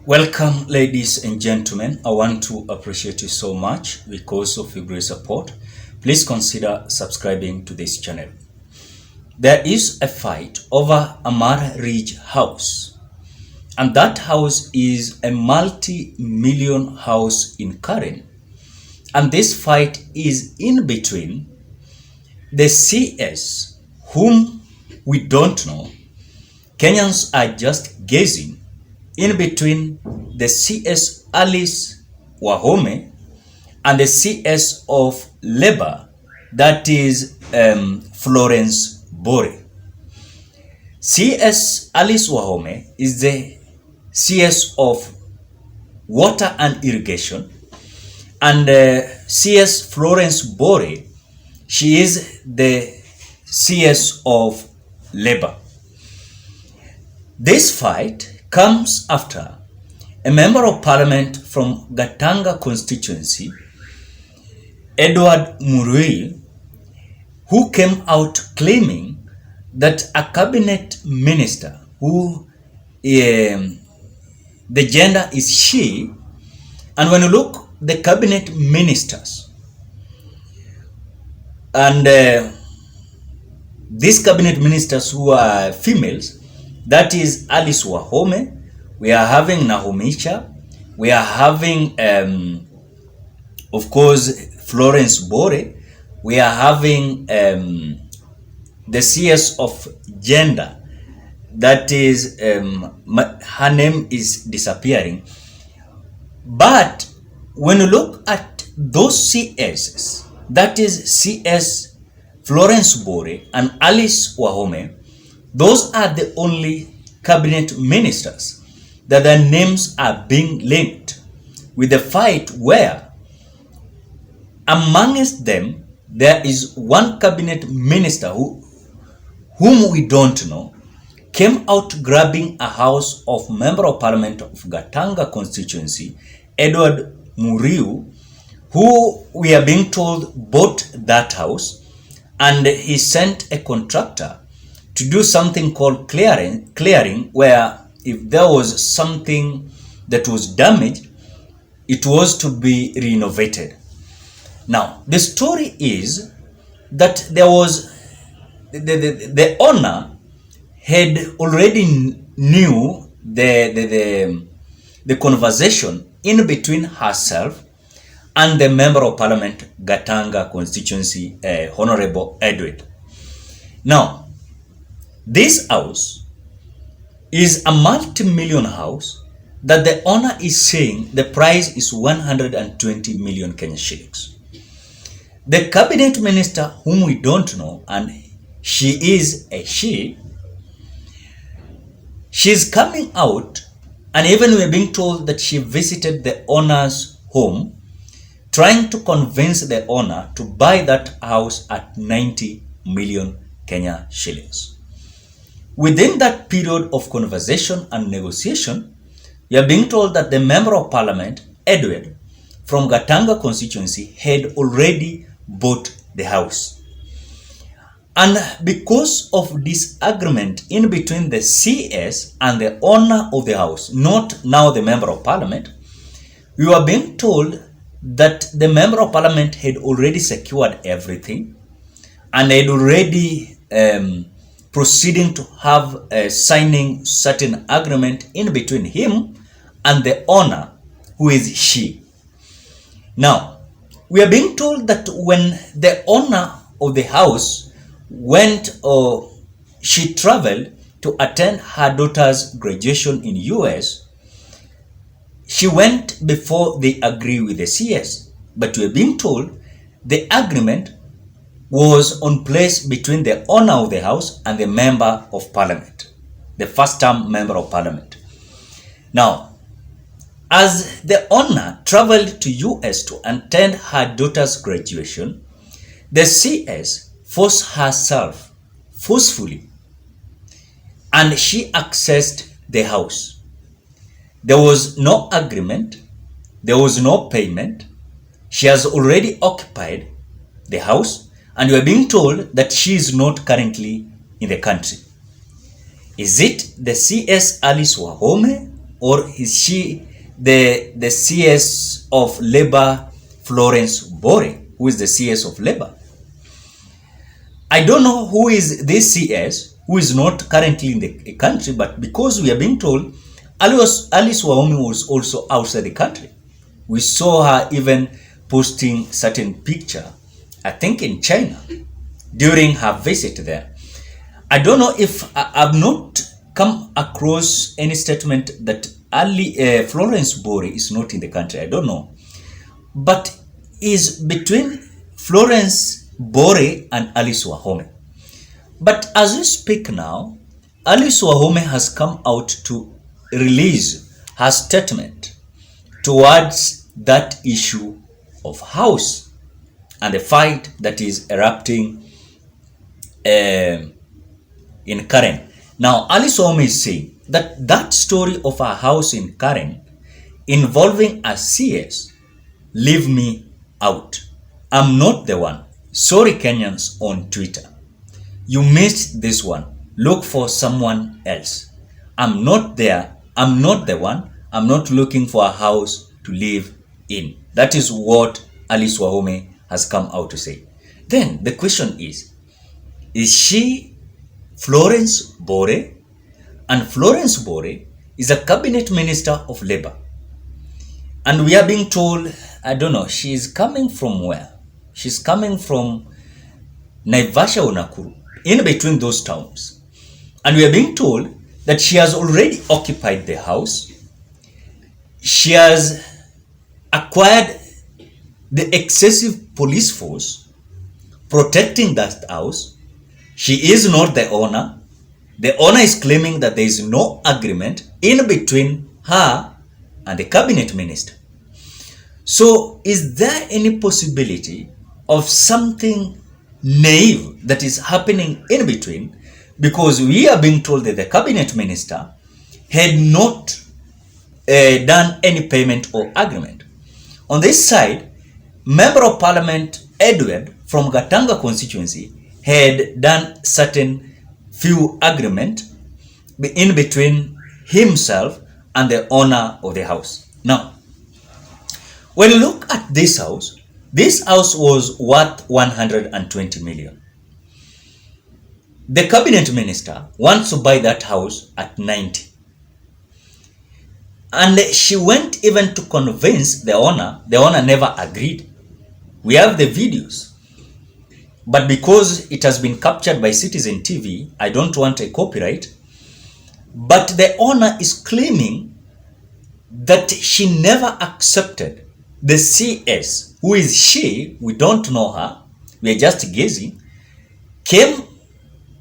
Welcome, ladies and gentlemen. I want to appreciate you so much because of your great support. Please consider subscribing to this channel. There is a fight over a Ridge house, and that house is a multi-million house in Karen. And this fight is in between the CS, whom we don't know. Kenyans are just gazing in between the CS Alice Wahome and the CS of Labor, that is Florence Bore. CS Alice Wahome is the CS of Water and Irrigation, and CS Florence Bore, she is the CS of Labor. This fight comes after a member of parliament from Gatanga constituency, Edward Murui, who came out claiming that a cabinet minister who the gender is she, and when you look the cabinet ministers and these cabinet ministers who are females, that is Alice Wahome, we are having Nahomicha, we are having, of course, Florence Bore, we are having the CS of gender, that is, her name is disappearing. But when you look at those CSs, that is CS Florence Bore and Alice Wahome, those are the only cabinet ministers that their names are being linked with the fight where amongst them there is one cabinet minister whom we don't know, came out grabbing a house of member of parliament of Gatanga constituency, Edward Muriu, who we are being told bought that house, and he sent a contractor to do something called clearing, where if there was something that was damaged, it was to be renovated. Now, the story is that there was the owner had already knew the conversation in between herself and the member of parliament Gatanga constituency, Honorable Edward. Now, this house is a multi-million house that the owner is saying the price is 120 million Kenya shillings. The cabinet minister, whom we don't know, and she is a she's coming out, and even we're being told that she visited the owner's home, trying to convince the owner to buy that house at 90 million Kenya shillings. Within that period of conversation and negotiation, we are being told that the member of parliament, Edward, from Gatanga constituency, had already bought the house. And because of this agreement in between the CS and the owner of the house, not now the member of parliament, we were being told that the member of parliament had already secured everything and had already proceeding to have a signing certain agreement in between him and the owner, who is she. Now, we are being told that when the owner of the house went, or she traveled to attend her daughter's graduation in US, she went before they agree with the CS. But we are being told the agreement was on place between the owner of the house and the member of parliament, the first term member of parliament. Now, as the owner traveled to US to attend her daughter's graduation, the CS forced herself forcefully and she accessed the house. There was no agreement, there was no payment. She has already occupied the house, and we are being told that she is not currently in the country. Is it the CS Alice Wahome or is she the CS of Labor, Florence Bore, who is the CS of Labor? I don't know who is this CS, who is not currently in the country, but because we are being told Alice Wahome was also outside the country. We saw her even posting certain picture, I think in China, during her visit there. I don't know if I've not come across any statement that Florence Bore is not in the country. I don't know. But is between Florence Bore and Alice Wahome. But as we speak now, Alice Wahome has come out to release her statement towards that issue of house and the fight that is erupting in Karen. Now, Alice Wahome is saying that that story of a house in Karen involving a CS, leave me out. I'm not the one. Sorry, Kenyans on Twitter. You missed this one. Look for someone else. I'm not there. I'm not the one. I'm not looking for a house to live in. That is what Alice Wahome has come out to say. Then the question is she Florence Bore? And Florence Bore is a cabinet minister of Labor. And we are being told, I don't know, she is coming from where? She's coming from Naivasha or Nakuru, in between those towns. And we are being told that she has already occupied the house. She has acquired the excessive police force protecting that house. She is not the owner. The owner is claiming that there is no agreement in between her and the cabinet minister. So is there any possibility of something naive that is happening in between? Because we are being told that the cabinet minister had not done any payment or agreement. On this side, Member of Parliament Edward from Gatanga constituency had done certain few agreement in between himself and the owner of the house. Now, when you look at this house was worth 120 million. The cabinet minister wants to buy that house at 90. And she went even to convince the owner. The owner never agreed. We have the videos. But because it has been captured by Citizen TV, I don't want a copyright. But the owner is claiming that she never accepted the CS, who is she, we don't know her, we are just guessing, came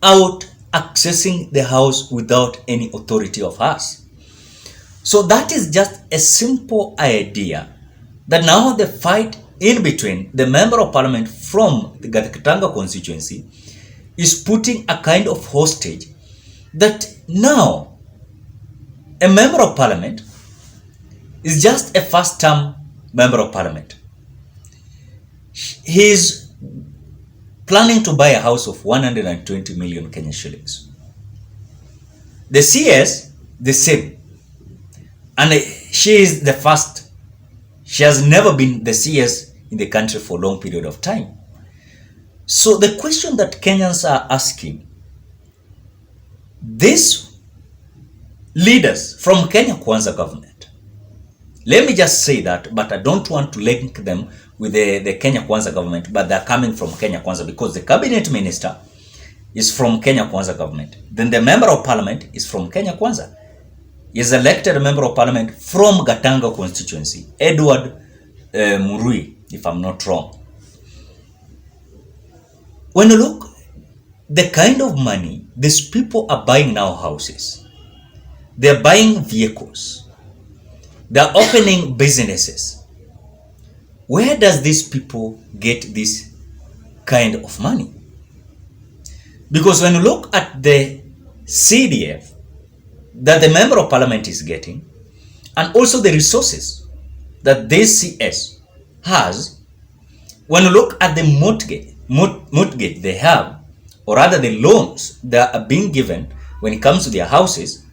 out accessing the house without any authority of hers. So that is just a simple idea that now the fight in between the Member of Parliament from the Gatanga constituency is putting a kind of hostage that now a Member of Parliament is just a first-term Member of Parliament. He is planning to buy a house of 120 million Kenyan shillings. The CS, the same. And she is the first. She has never been the CS in the country for a long period of time. So the question that Kenyans are asking, these leaders from Kenya Kwanza government, let me just say that, but I don't want to link them with the Kenya Kwanza government, but they're coming from Kenya Kwanza because the cabinet minister is from Kenya Kwanza government. Then the Member of Parliament is from Kenya Kwanza. He is elected Member of Parliament from Gatanga constituency, Edward Murui, if I'm not wrong. When you look, the kind of money these people are buying now houses, they're buying vehicles, they're opening businesses. Where does these people get this kind of money? Because when you look at the CDF that the Member of Parliament is getting, and also the resources that this CS has, when you look at the mortgage they have, or rather the loans that are being given when it comes to their houses,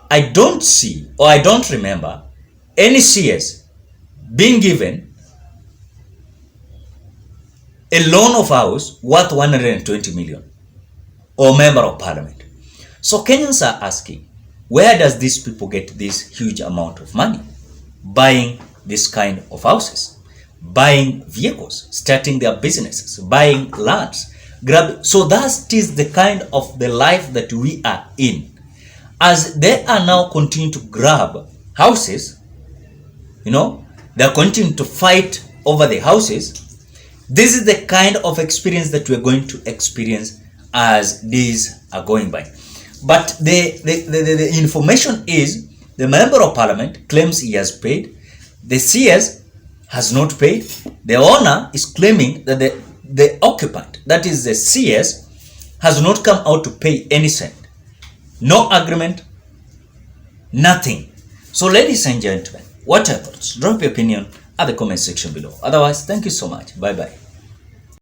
I don't see or I don't remember any CS being given a loan of house worth 120 million or member of parliament. So Kenyans are asking, where does these people get this huge amount of money buying this kind of houses, buying vehicles, starting their businesses, buying lands, so that is the kind of the life that we are in. As they are now continuing to grab houses, they are continuing to fight over the houses. This is the kind of experience that we're going to experience as days are going by. But the information is the member of parliament claims he has paid. The CS has not paid. The owner is claiming that the occupant, that is the CS, has not come out to pay any cent. No agreement, nothing. So ladies and gentlemen, what are your thoughts? Drop your opinion at the comment section below. Otherwise, thank you so much. Bye bye.